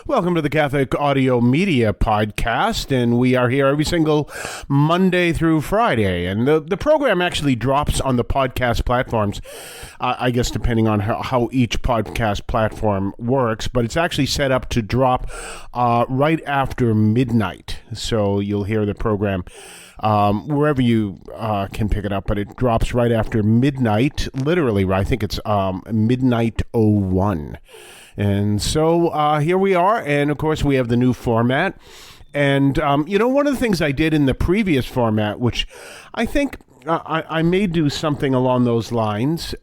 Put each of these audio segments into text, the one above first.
Welcome to the Catholic Audio Media Podcast, and we are here every single Monday through Friday. And the program actually drops on the podcast platforms, I guess depending on how each podcast platform works, but it's actually set up to drop right after midnight. So you'll hear the program wherever you can pick it up, but it drops right after midnight, literally, I think it's midnight 01. And so here we are, and of course we have the new format. And, one of the things I did in the previous format, which I think I may do something along those lines,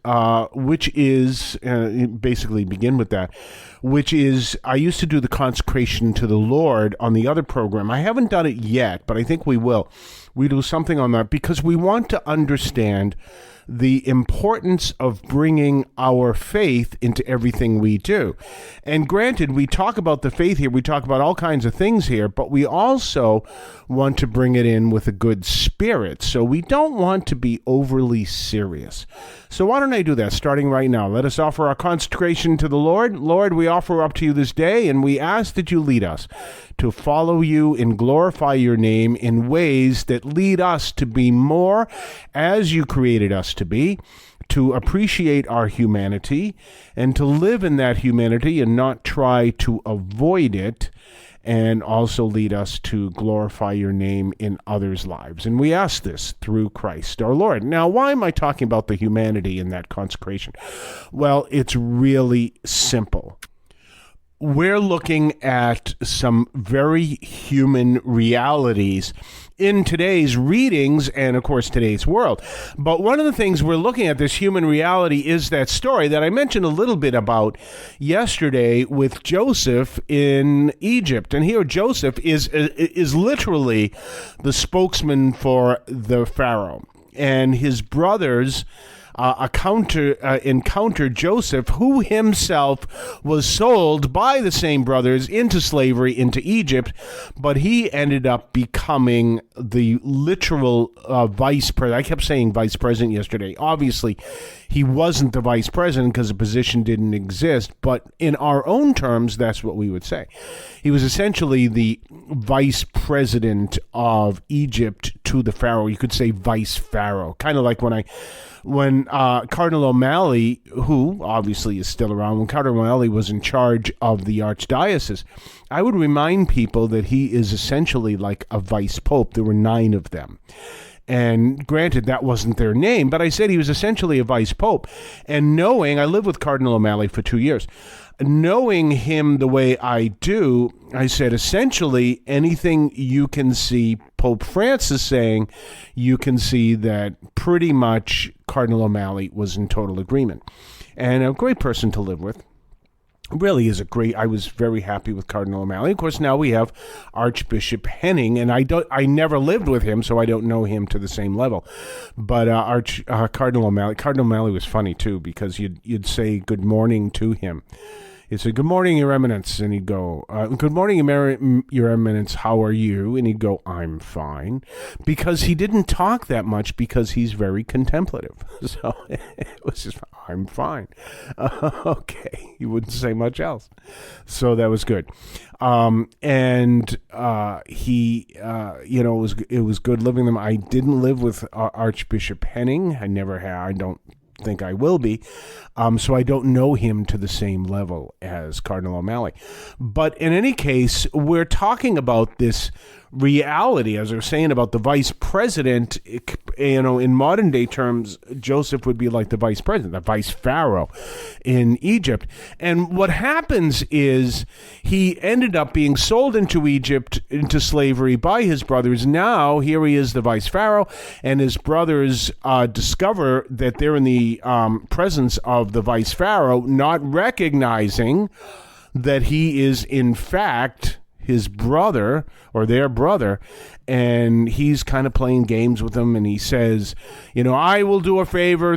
which is, basically begin with that, which is I used to do the consecration to the Lord on the other program. I haven't done it yet, but I think we will. We do something on that because we want to understand the importance of bringing our faith into everything we do. And granted, we talk about the faith here, we talk about all kinds of things here, but we also want to bring it in with a good spirit. So we don't want to be overly serious. So why don't I do that starting right now? Let us offer our consecration to the Lord. Lord, we offer up to you this day, and we ask that you lead us to follow you and glorify your name in ways that lead us to be more as you created us to be, to appreciate our humanity, and to live in that humanity and not try to avoid it, and also lead us to glorify your name in others' lives. And we ask this through Christ our Lord. Now, why am I talking about the humanity in that consecration? Well, it's really simple. We're looking at some very human realities in today's readings and, of course, today's world. But one of the things we're looking at, this human reality, is that story that I mentioned a little bit about yesterday with Joseph in Egypt. And here Joseph is literally the spokesman for the Pharaoh. And his brothers encounter Joseph, who himself was sold by the same brothers into slavery into Egypt, but he ended up becoming the literal vice president. I kept saying vice president yesterday. Obviously, he wasn't the vice president because the position didn't exist, but in our own terms, that's what we would say. He was essentially the vice president of Egypt to the Pharaoh. You could say vice Pharaoh, kind of like when Cardinal O'Malley, who obviously is still around, when Cardinal O'Malley was in charge of the archdiocese, I would remind people that he is essentially like a vice pope. There were 9 of them. And granted, that wasn't their name, but I said he was essentially a vice pope. And I lived with Cardinal O'Malley for 2 years. Knowing him the way I do, I said, essentially, anything you can see Pope Francis saying, you can see that pretty much Cardinal O'Malley was in total agreement. And a great person to live with. Really is I was very happy with Cardinal O'Malley. Of course, now we have Archbishop Henning, and I never lived with him, so I don't know him to the same level. But Cardinal O'Malley was funny too, because you'd say good morning to him. He'd say, "Good morning, Your Eminence," and he'd go, "Good morning, Your Eminence, how are you?" And he'd go, "I'm fine," because he didn't talk that much because he's very contemplative. So it was just, "I'm fine." Okay, he wouldn't say much else. So that was good. It was good living them. I didn't live with Archbishop Henning. I never have. I don't think I will be. So I don't know him to the same level as Cardinal O'Malley. But in any case, we're talking about this reality, as I was saying about the vice president. In modern day terms, Joseph would be like the vice president, the vice pharaoh in Egypt. And what happens is he ended up being sold into Egypt, into slavery by his brothers. Now, here he is, the vice pharaoh, and his brothers discover that they're in the presence of the vice pharaoh, not recognizing that he is, in fact, his brother or their brother, and he's kind of playing games with them, and he says, "I will do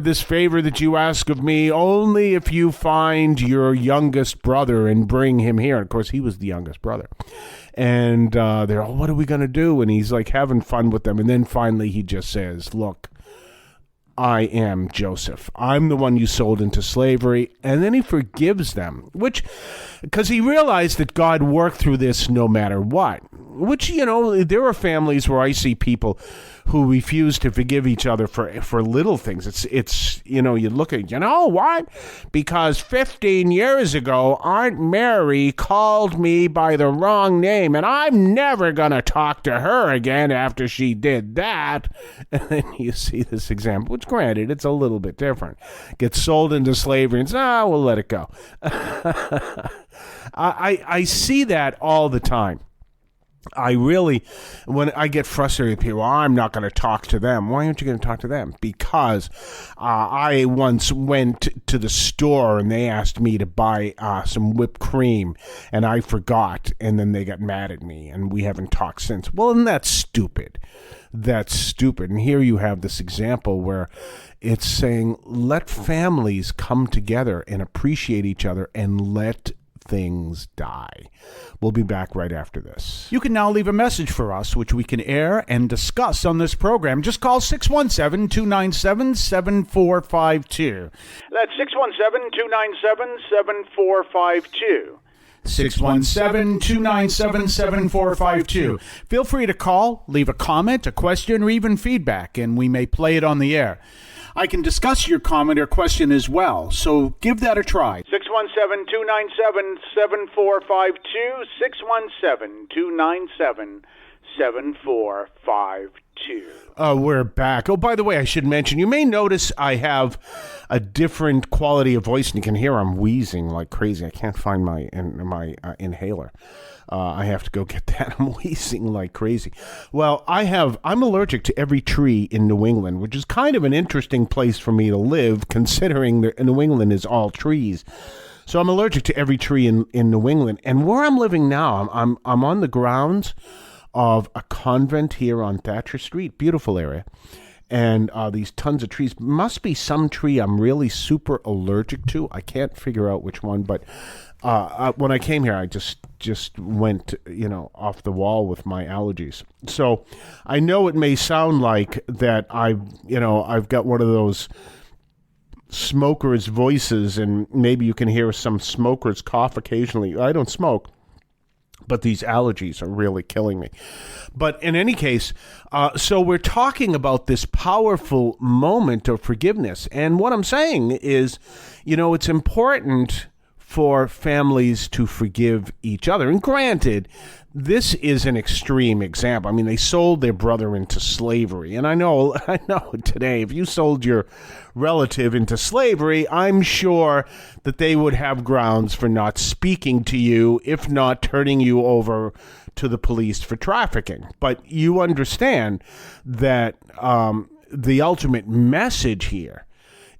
this favor that you ask of me, only if you find your youngest brother and bring him here." And of course, he was the youngest brother. And they're, "What are we going to do?" And he's like having fun with them. And then finally he just says, "Look, I am Joseph. I'm the one you sold into slavery. And then he forgives them, because he realized that God worked through this no matter what. Which, there are families where I see people who refuse to forgive each other for little things. It's you look at, why? Because 15 years ago, Aunt Mary called me by the wrong name, and I'm never going to talk to her again after she did that. And then you see this example, which granted, it's a little bit different. Gets sold into slavery and says, we'll let it go. I see that all the time. When I get frustrated with people, I'm not going to talk to them. Why aren't you going to talk to them? Because I once went to the store and they asked me to buy some whipped cream and I forgot, and then they got mad at me and we haven't talked since. Well, and that's stupid. That's stupid. And here you have this example where it's saying, let families come together and appreciate each other and let things die. We'll be back right after this. You can now leave a message for us, which we can air and discuss on this program. Just call 617-297-7452. That's 617-297-7452. 617-297-7452. Feel free to call, leave a comment, a question, or even feedback, and we may play it on the air. I can discuss your comment or question as well, so give that a try. 617-297-7452, 617-297-7452. We're back. Oh, by the way, I should mention, you may notice I have a different quality of voice, and you can hear I'm wheezing like crazy. I can't find my inhaler. I have to go get that. I'm wheezing like crazy. Well, I'm allergic to every tree in New England, which is kind of an interesting place for me to live, considering that New England is all trees. So I'm allergic to every tree in New England. And where I'm living now, I'm on the grounds of a convent here on Thatcher Street. Beautiful area. And these tons of trees. Must be some tree I'm really super allergic to. I can't figure out which one, but when I came here, I just went, off the wall with my allergies. So I know it may sound like that I've got one of those smokers' voices, and maybe you can hear some smokers cough occasionally. I don't smoke, but these allergies are really killing me. But in any case, so we're talking about this powerful moment of forgiveness. And what I'm saying is, it's important for families to forgive each other. And granted, this is an extreme example. I mean, they sold their brother into slavery. And I know today, if you sold your relative into slavery, I'm sure that they would have grounds for not speaking to you, if not turning you over to the police for trafficking. But you understand that the ultimate message here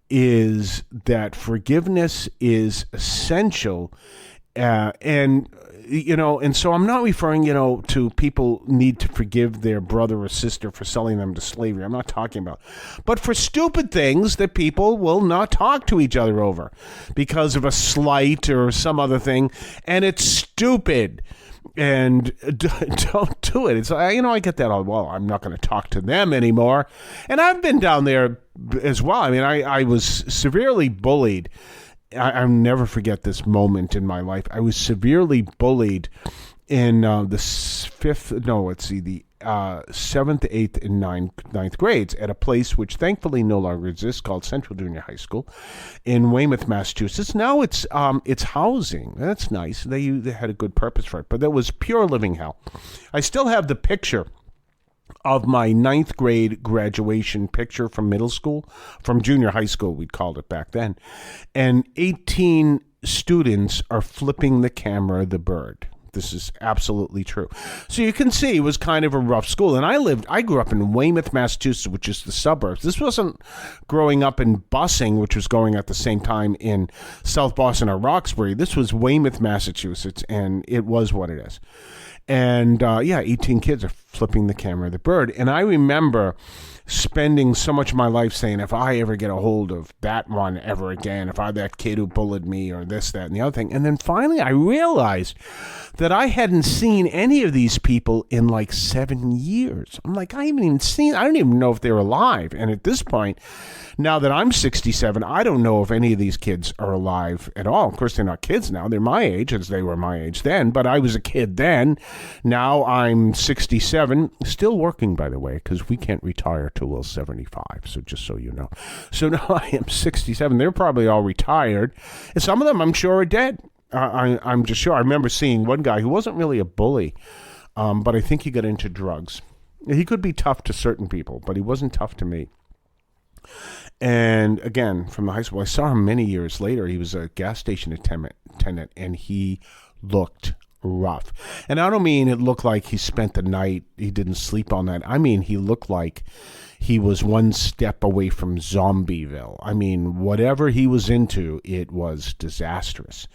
is that forgiveness is essential, and so I'm not referring, to people need to forgive their brother or sister for selling them to slavery. I'm not talking about, but for stupid things that people will not talk to each other over because of a slight or some other thing, and it's stupid. And don't do it. It's I get that all. Well, I'm not going to talk to them anymore. And I've been down there as well. I mean, I was severely bullied. I'll never forget this moment in my life. I was severely bullied in the 7th, 8th, and 9th grades at a place which thankfully no longer exists, called Central Junior High School in Weymouth, Massachusetts. Now it's housing. That's nice. They had a good purpose for it, but that was pure living hell. I still have the picture of my 9th grade graduation picture from middle school, from junior high school, we'd called it back then, and 18 students are flipping the camera the bird. This is absolutely true. So you can see it was kind of a rough school. And I grew up in Weymouth, Massachusetts, which is the suburbs. This wasn't growing up in Bussing, which was going at the same time in South Boston or Roxbury. This was Weymouth, Massachusetts, and it was what it is. And 18 kids are flipping the camera of the bird. And I remember spending so much of my life saying, if I ever get a hold of that one ever again, if I that kid who bullied me or this, that, and the other thing. And then finally I realized that I hadn't seen any of these people in like 7 years. I'm like, I don't even know if they're alive. And at this point, now that I'm 67, I don't know if any of these kids are alive at all. Of course, they're not kids now. They're my age, as they were my age then. But I was a kid then. Now I'm 67. Still working, by the way, because we can't retire till we're 75. So just so you know. So now I am 67. They're probably all retired. And some of them, I'm sure, are dead. I'm just sure. I remember seeing one guy who wasn't really a bully, but I think he got into drugs. He could be tough to certain people, but he wasn't tough to me. And again, from the high school, I saw him many years later. He was a gas station attendant, and he looked rough. And I don't mean it looked like he spent the night, he didn't sleep all night. I mean, he looked like he was one step away from Zombieville. I mean, whatever he was into, it was disastrous.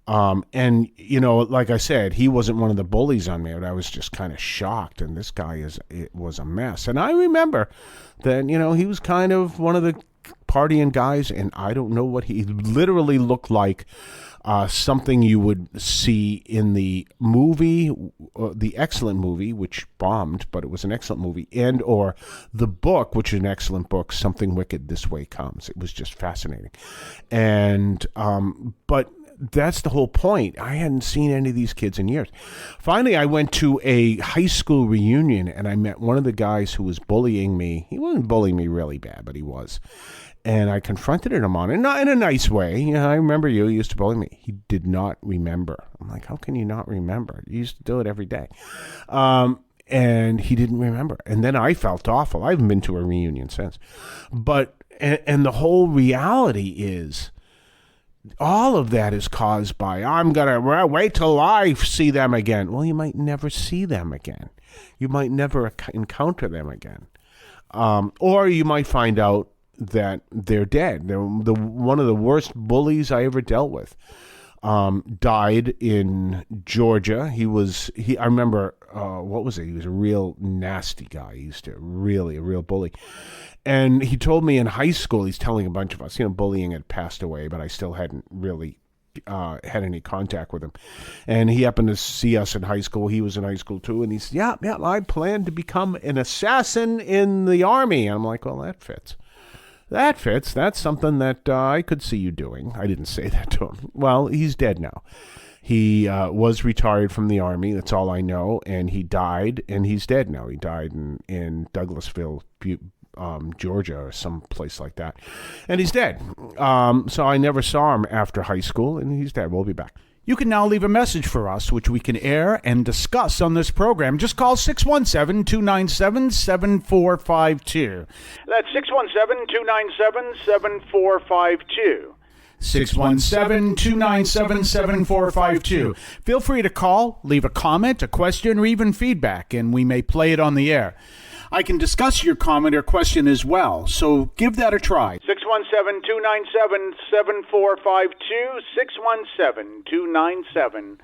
And, you know, like I said, he wasn't one of the bullies on me, but I was just kind of shocked. And this guy it was a mess. And I remember that, you know, he was kind of one of the partying guys, and I don't know what he literally looked like. Something you would see in the movie, the excellent movie, which bombed, but it was an excellent movie, and or the book, which is an excellent book, Something Wicked This Way Comes. It was just fascinating. And, but that's the whole point. I hadn't seen any of these kids in years. Finally, I went to a high school reunion, and I met one of the guys who was bullying me. He wasn't bullying me really bad, but he was. And I confronted him on it, not in a nice way. You know, I remember you used to bully me. He did not remember. I'm like, how can you not remember? You used to do it every day. And he didn't remember. And then I felt awful. I haven't been to a reunion since. But, and the whole reality is, all of that is caused by, I'm going to wait till I see them again. Well, you might never see them again. You might never encounter them again. Or you might find out that they're dead. They're one of the worst bullies I ever dealt with. Died in Georgia. I remember, what was it? He was a real nasty guy. He used to a real bully. And he told me in high school, he's telling a bunch of us, you know, bullying had passed away, but I still hadn't really had any contact with him. And he happened to see us in high school. He was in high school too. And he said, yeah, I plan to become an assassin in the Army. And I'm like, well, that fits. That fits. That's something that I could see you doing. I didn't say that to him. Well, he's dead now. He was retired from the Army. That's all I know. And he died, and he's dead now. He died in Douglasville, Georgia, or some place like that. And he's dead. So I never saw him after high school, and he's dead. We'll be back. You can now leave a message for us, which we can air and discuss on this program. Just call 617-297-7452. That's 617-297-7452. 617-297-7452. Feel free to call, leave a comment, a question, or even feedback, and we may play it on the air. I can discuss your comment or question as well, so give that a try. 617-297-7452. 617-297-7452.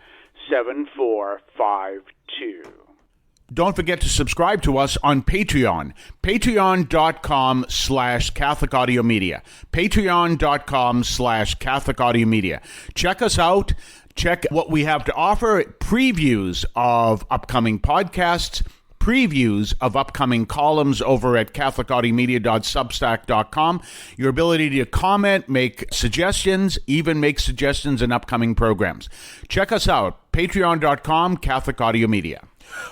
Don't forget to subscribe to us on Patreon. Patreon.com/Catholic Audio Media. Patreon.com/Catholic Audio Media. Check us out. Check what we have to offer. Previews of upcoming podcasts. Previews of upcoming columns over at catholicaudiomedia.substack.com. Your ability to comment, make suggestions, even make suggestions in upcoming programs. Check us out. Patreon.com, Catholic Audio Media.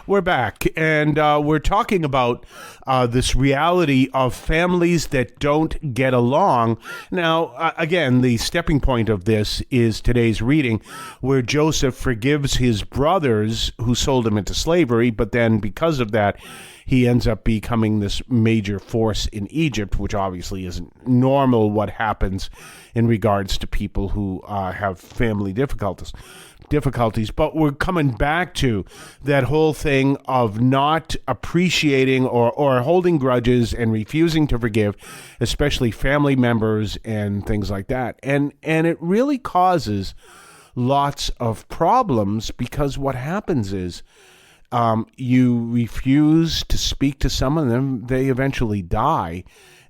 We're back, and we're talking about this reality of families that don't get along. Now, again, the stepping point of this is today's reading, where Joseph forgives his brothers who sold him into slavery, but then because of that, he ends up becoming this major force in Egypt, which obviously isn't normal what happens in regards to people who have family difficulties, but we're coming back to that whole thing of not appreciating or holding grudges and refusing to forgive, especially family members and things like that. And it really causes lots of problems, because what happens is you refuse to speak to someone, then they eventually die.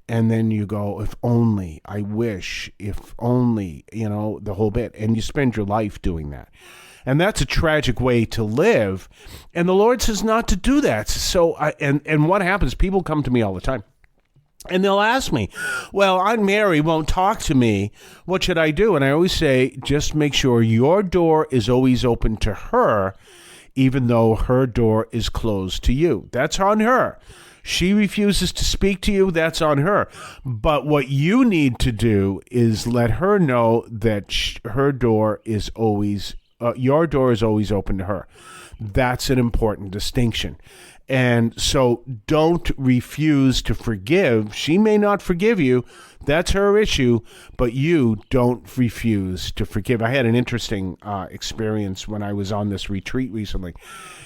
And then you go, if only, I wish, if only, the whole bit. And you spend your life doing that. And that's a tragic way to live. And the Lord says not to do that. So, and what happens, people come to me all the time. And they'll ask me, well, Aunt Mary won't talk to me. What should I do? And I always say, just make sure your door is always open to her, even though her door is closed to you. That's on her. She refuses to speak to you, that's on her. But what you need to do is let her know that her door is always, your door is always open to her. That's an important distinction. And so don't refuse to forgive. She may not forgive you. That's her issue. But you don't refuse to forgive. I had an interesting experience when I was on this retreat recently.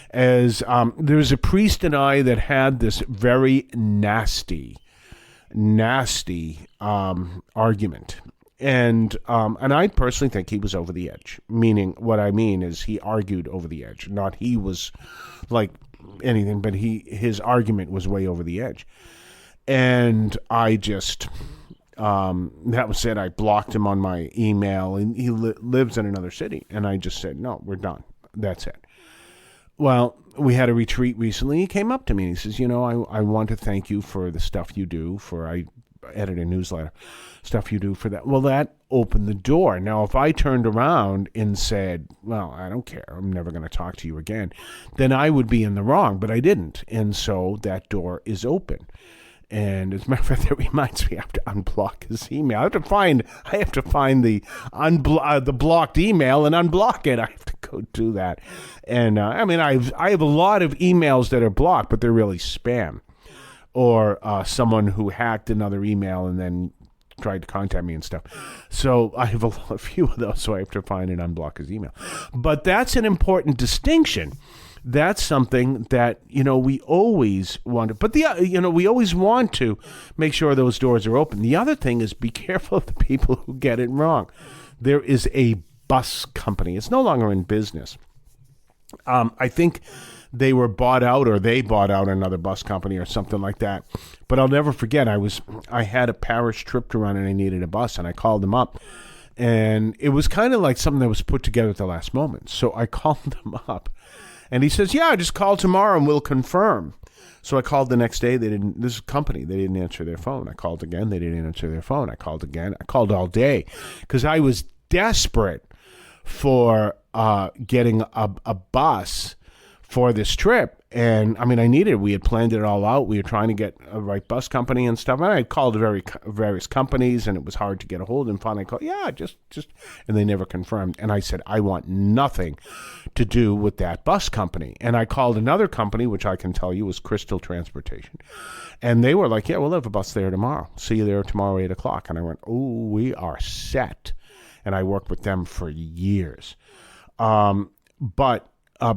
As there was a priest and I that had this very nasty argument. And I personally think he was over the edge. Meaning, what I mean is he argued over the edge. Not he was like anything, but his argument was way over the edge. And I just, that was it. I blocked him on my email, and he lives in another city. And I just said, no, we're done. That's it. Well, we had a retreat recently. He came up to me and he says, I want to thank you for the stuff you do I edit a newsletter, stuff you do for that. Well, that opened the door. Now, if I turned around and said, well, I don't care, I'm never going to talk to you again, then I would be in the wrong, but I didn't. And so that door is open. And as a matter of fact, that reminds me, I have to unblock his email. I have to find the blocked email and unblock it. I have to go do that. And I have a lot of emails that are blocked, but they're really spam, or someone who hacked another email and then tried to contact me and stuff. So I have a few of those, so I have to find and unblock his email. But that's an important distinction. That's something that, we always want to, but we always want to make sure those doors are open. The other thing is, be careful of the people who get it wrong. There is a bus company. It's no longer in business. I think they were bought out, or they bought out another bus company or something like that. But I'll never forget, I had a parish trip to run and I needed a bus, and I called them up. And it was kind of like something that was put together at the last moment. So I called them up. And he says, yeah, just call tomorrow and we'll confirm. So I called the next day. This company, they didn't answer their phone. I called again. They didn't answer their phone. I called again. I called all day because I was desperate for getting a bus for this trip. And I needed it. We had planned it all out. We were trying to get a right bus company and stuff. And I called various companies, and it was hard to get a hold. And finally I called, just, and they never confirmed. And I said, I want nothing to do with that bus company. And I called another company, which I can tell you was Crystal Transportation. And they were like, yeah, we'll have a bus there tomorrow. See you there tomorrow, 8:00. And I went, oh, we are set. And I worked with them for years.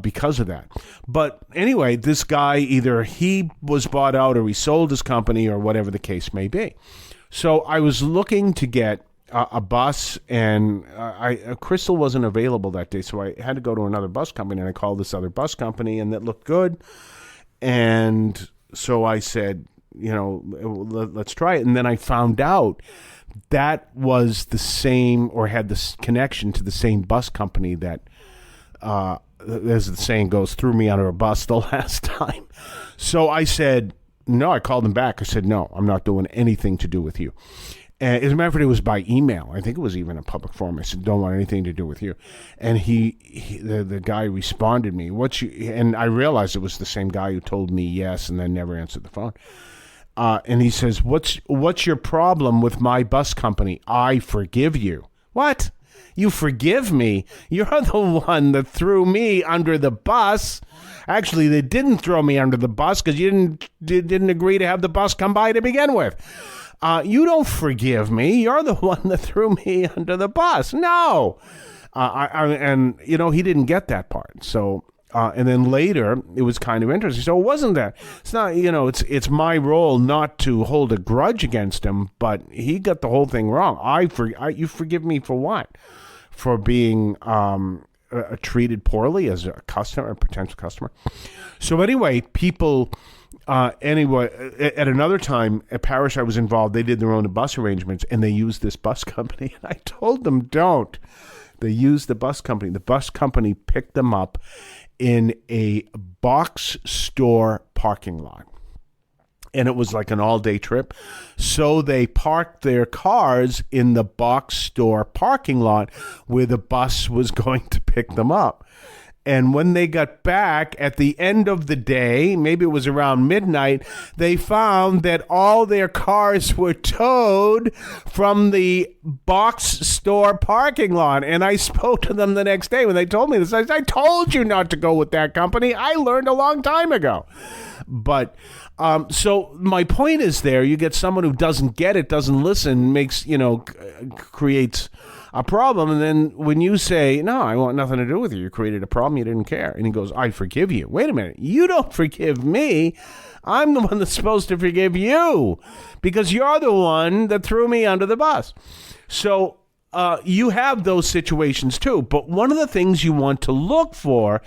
Because of that. But anyway, this guy, either he was bought out or he sold his company or whatever the case may be. So I was looking to get a bus, and Crystal wasn't available that day, so I had to go to another bus company, and I called this other bus company, and that looked good. And so I said, let's try it. And then I found out that was the same, or had this connection to the same bus company that, as the saying goes, threw me under a bus the last time. So I said, no, I called him back. I said, no, I'm not doing anything to do with you. And as a matter of fact, it was by email. I think it was even a public forum. I said, don't want anything to do with you. And the guy responded me, and I realized it was the same guy who told me yes and then never answered the phone. And he says, what's your problem with my bus company? I forgive you. What? You forgive me? You're the one that threw me under the bus. Actually, they didn't throw me under the bus because you didn't agree to have the bus come by to begin with. You don't forgive me. You're the one that threw me under the bus. No. He didn't get that part. So, and then later, it was kind of interesting. So it wasn't that. It's not, it's my role not to hold a grudge against him, but he got the whole thing wrong. You forgive me for what? for being treated poorly as a customer, a potential customer. So anyway, people. At another time, a parish I was involved, they did their own bus arrangements, and they used this bus company. And I told them, don't. They used the bus company. The bus company picked them up in a box store parking lot. And it was like an all-day trip. So they parked their cars in the box store parking lot where the bus was going to pick them up. And when they got back at the end of the day, maybe it was around midnight, they found that all their cars were towed from the box store parking lot. And I spoke to them the next day when they told me this. I said, I told you not to go with that company. I learned a long time ago. But so my point is there, you get someone who doesn't get it, doesn't listen, creates a problem. And then when you say, no, I want nothing to do with you. You created a problem. You didn't care. And he goes, I forgive you. Wait a minute. You don't forgive me. I'm the one that's supposed to forgive you because you're the one that threw me under the bus. So you have those situations too. But one of the things you want to look for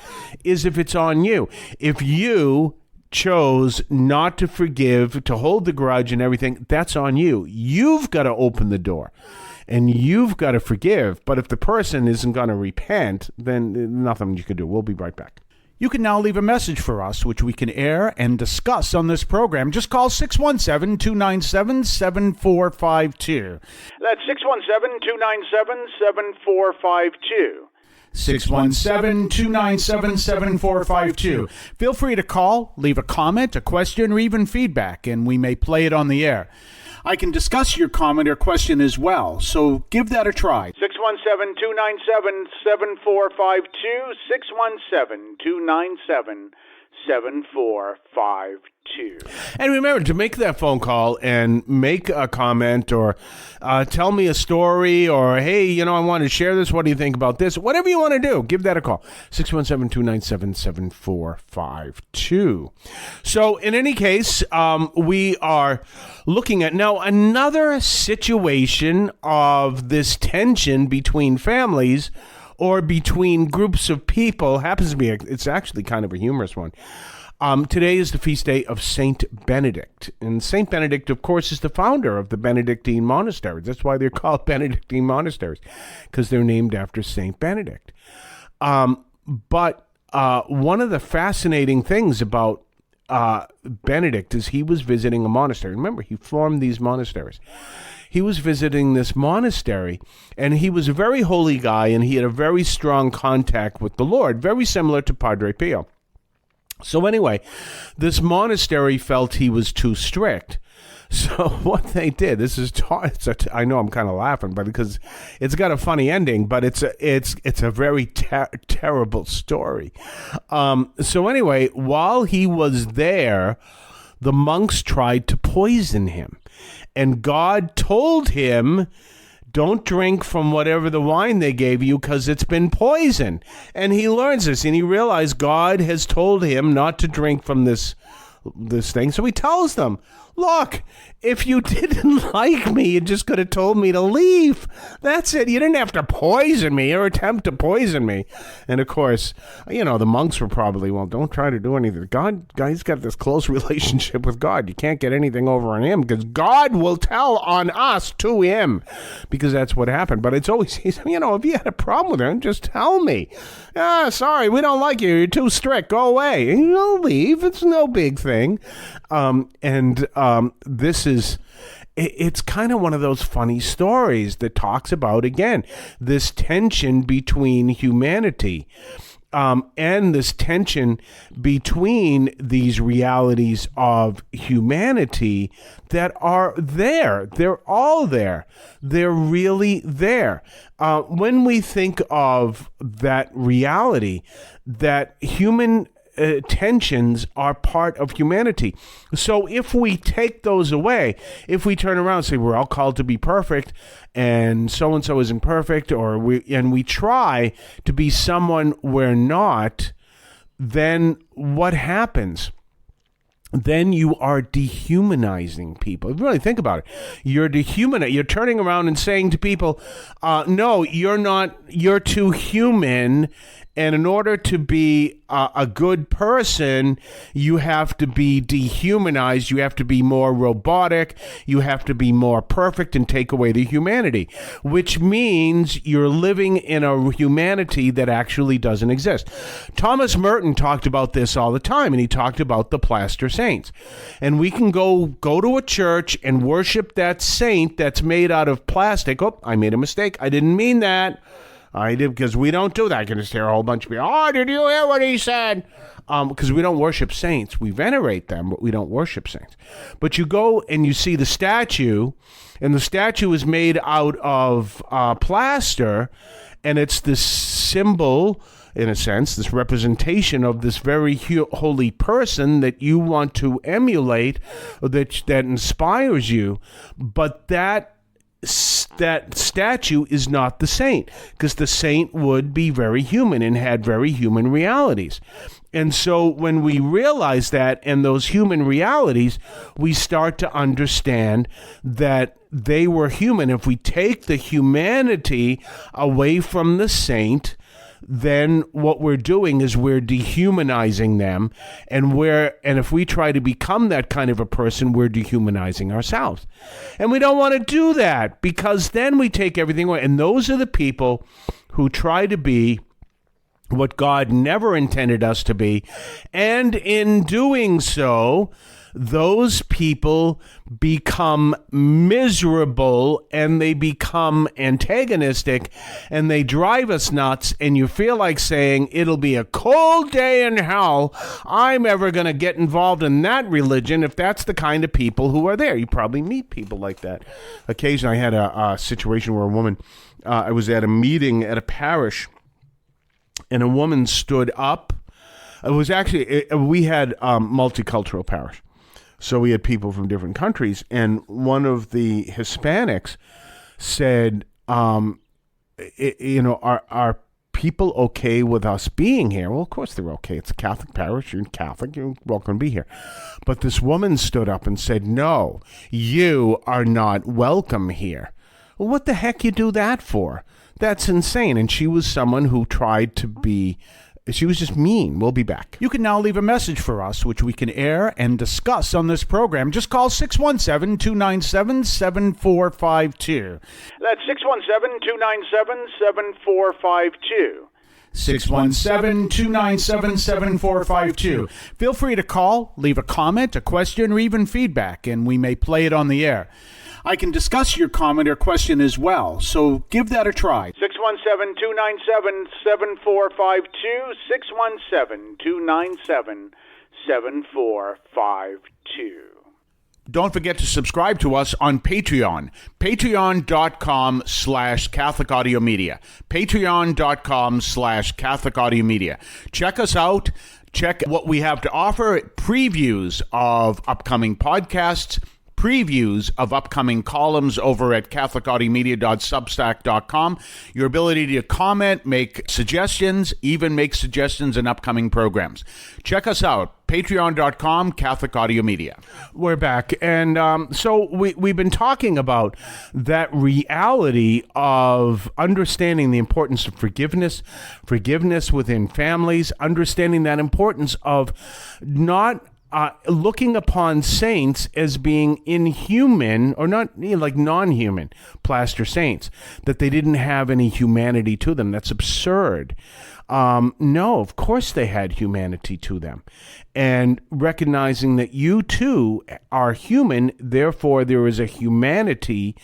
is if it's on you. If you chose not to forgive, to hold the grudge and everything, that's on you. You've got to open the door. And you've got to forgive. But if the person isn't going to repent, then nothing you can do. We'll be right back. You can now leave a message for us, which we can air and discuss on this program. Just call 617-297-7452. That's 617-297-7452. 617-297-7452. Feel free to call, leave a comment, a question, or even feedback, and we may play it on the air. I can discuss your comment or question as well, so give that a try. 617-297-7452, 617-297-7452. And remember to make that phone call and make a comment or tell me a story or, hey, I want to share this. What do you think about this? Whatever you want to do, give that a call. 617-297-7452. So in any case, we are looking at now another situation of this tension between families or between groups of people. Happens to be, it's actually kind of a humorous one. Today is the feast day of Saint Benedict. And Saint Benedict, of course, is the founder of the Benedictine monasteries. That's why they're called Benedictine monasteries, because they're named after Saint Benedict. But one of the fascinating things about Benedict is he was visiting a monastery. Remember, he formed these monasteries. He was visiting this monastery, and he was a very holy guy, and he had a very strong contact with the Lord, very similar to Padre Pio. So anyway, this monastery felt he was too strict. So what they did, I know I'm kind of laughing, but because it's got a funny ending, but it's a very terrible story. So anyway, while he was there, the monks tried to poison him, and God told him, don't drink from whatever the wine they gave you because it's been poisoned. And he learns this, and he realized God has told him not to drink from this thing. So he tells them, look, if you didn't like me, you just could have told me to leave. That's it. You didn't have to poison me or attempt to poison me. And of course, the monks were probably, well, don't try to do anything. Guy's got this close relationship with God. You can't get anything over on him because God will tell on us to him, because that's what happened. But it's always, if you had a problem with him, just tell me. Sorry, we don't like you. You're too strict. Go away. And you'll leave. It's no big thing. This is, it's kind of one of those funny stories that talks about, again, this tension between humanity and this tension between these realities of humanity that are there. They're all there. They're really there. When we think of that reality, that human tensions are part of humanity. So if we take those away, if we turn around and say we're all called to be perfect and so isn't perfect, or we try to be someone we're not, then what happens? then you are dehumanizing people. Really think about it. You're turning around and saying to people, no, you're not, you're too human. And in order to be a good person, you have to be dehumanized. You have to be more robotic. You have to be more perfect and take away the humanity, which means you're living in a humanity that actually doesn't exist. Thomas Merton talked about this all the time, and he talked about the plaster saints. And we can go to a church and worship that saint that's made out of plastic. Oh, I made a mistake. I didn't mean that. I did, because we don't do that. I can just hear a whole bunch of people, oh, did you hear what he said? Because we don't worship saints. We venerate them, but we don't worship saints. But you go and you see the statue, and the statue is made out of plaster, and it's this symbol, in a sense, this representation of this very holy person that you want to emulate, that inspires you. But that statue is not the saint, because the saint would be very human and had very human realities. And so when we realize that and those human realities, we start to understand that they were human. If we take the humanity away from the saint, then what we're doing is we're dehumanizing them, and if we try to become that kind of a person, we're dehumanizing ourselves. And we don't want to do that, because then we take everything away. And those are the people who try to be what God never intended us to be. And in doing so, those people become miserable, and they become antagonistic, and they drive us nuts, and you feel like saying, it'll be a cold day in hell. I'm ever going to get involved in that religion if that's the kind of people who are there. You probably meet people like that. Occasionally, I had a situation where a woman, I was at a meeting at a parish, and a woman stood up. It was actually, we had multicultural parish. So we had people from different countries, and one of the Hispanics said, are people okay with us being here? Well, of course they're okay. It's a Catholic parish. You're Catholic. You're welcome to be here. But this woman stood up and said, no, you are not welcome here. Well, what the heck you do that for? That's insane. And she was someone who tried to be... She was just mean. We'll be back. You can now leave a message for us, which we can air and discuss on this program. Just call 617-297-7452. That's 617-297-7452. 617-297-7452. Feel free to call, leave a comment, a question, or even feedback, and we may play it on the air. I can discuss your comment or question as well, so give that a try. 617-297-7452, 617-297-7452. Don't forget to subscribe to us on Patreon. Patreon.com/Catholic Audio Media. Patreon.com/Catholic Audio Media. Check us out. Check what we have to offer. Previews of upcoming podcasts. Previews of upcoming columns over at CatholicAudiomedia.substack.com. Your ability to comment, make suggestions, even make suggestions in upcoming programs. Check us out. Patreon.com, Catholic Audio Media. We're back. And so we've been talking about that reality of understanding the importance of forgiveness within families, understanding that importance of not looking upon saints as being inhuman, or not, like non-human plaster saints, that they didn't have any humanity to them. That's absurd. No, of course they had humanity to them. And recognizing that you too are human, therefore there is a humanity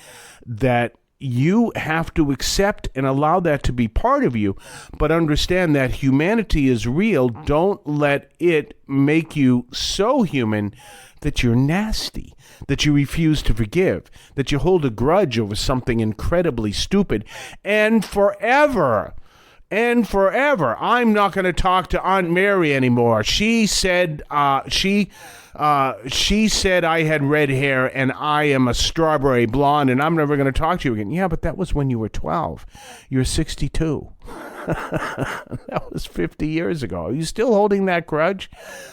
that you have to accept and allow that to be part of you, but understand that humanity is real. Don't let it make you so human that you're nasty, that you refuse to forgive, that you hold a grudge over something incredibly stupid. And forever, I'm not going to talk to Aunt Mary anymore. She said she said I had red hair and I am a strawberry blonde and I'm never going to talk to you again. Yeah, but that was when you were 12. You're 62. That was 50 years ago. Are you still holding that grudge?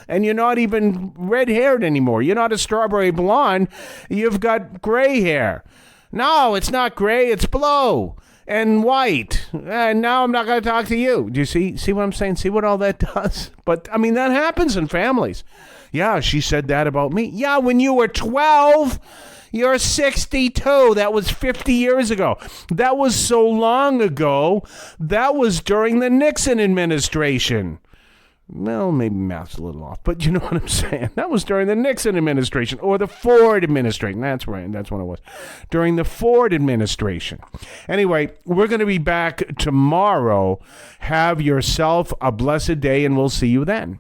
And you're not even red-haired anymore. You're not a strawberry blonde. You've got gray hair. No, it's not gray. It's blue and white. And now I'm not going to talk to you. Do you see what I'm saying? See what all that does? But, I mean, that happens in families. Yeah, she said that about me. Yeah, when you were 12... You're 62. That was 50 years ago. That was so long ago. That was during the Nixon administration. Well, maybe math's a little off, but you know what I'm saying. That was during the Nixon administration or the Ford administration. That's right. That's when it was. During the Ford administration. Anyway, we're going to be back tomorrow. Have yourself a blessed day, and we'll see you then.